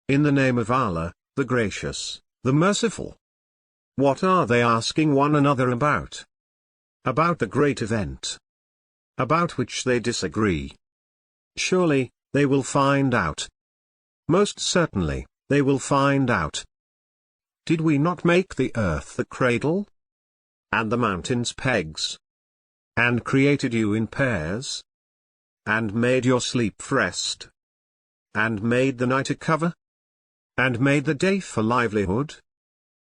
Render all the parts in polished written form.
In the name of Allah, the Gracious, the Merciful. What are they asking one another about? About the great event, about which they disagree. Surely, they will find out. Most certainly, they will find out. Did we not make the earth the cradle? And the mountains pegs? And created you in pairs? And made your sleep rest? And made the night a cover? And made the day for livelihood?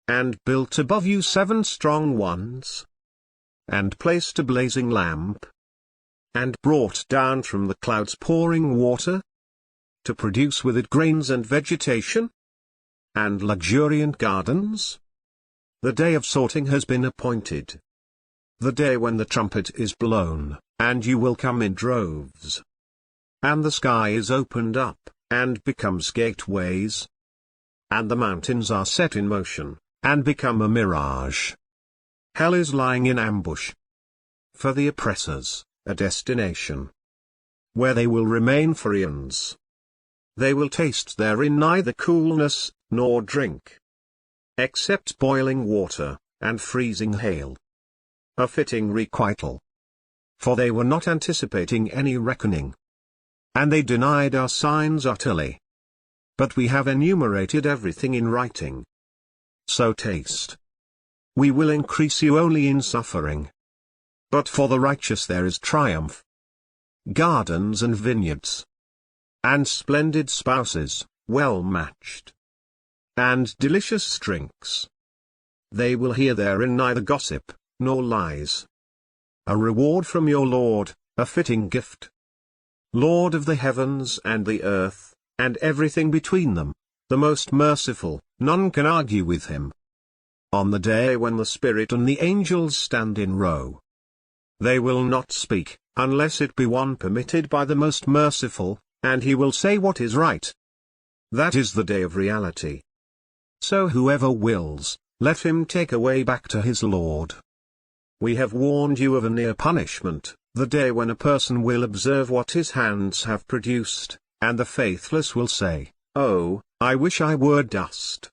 And built above you 7 strong ones? And placed a blazing lamp? And brought down from the clouds pouring water? To produce with it grains and vegetation? And luxuriant gardens? The day of sorting has been appointed. The day when the trumpet is blown, and you will come in droves. And the sky is opened up, and becomes gateways. And the mountains are set in motion, and become a mirage. Hell is lying in ambush. For the oppressors, a destination where they will remain for eons. They will taste therein neither coolness, nor drink, except boiling water, and freezing hail. A fitting requital. For they were not anticipating any reckoning. And they denied our signs utterly. But we have enumerated everything in writing. So taste. We will increase you only in suffering. But for the righteous there is triumph. Gardens and vineyards. And splendid spouses, well matched. And delicious drinks. They will hear therein neither gossip, nor lies. A reward from your Lord, a fitting gift. Lord of the heavens and the earth, and everything between them, the most merciful, none can argue with him. On the day when the Spirit and the angels stand in row, they will not speak, unless it be one permitted by the most merciful, and he will say what is right. That is the day of reality. So whoever wills, let him take away back to his Lord. We have warned you of a near punishment, the day when a person will observe what his hands have produced, and the faithless will say, "Oh, I wish I were dust."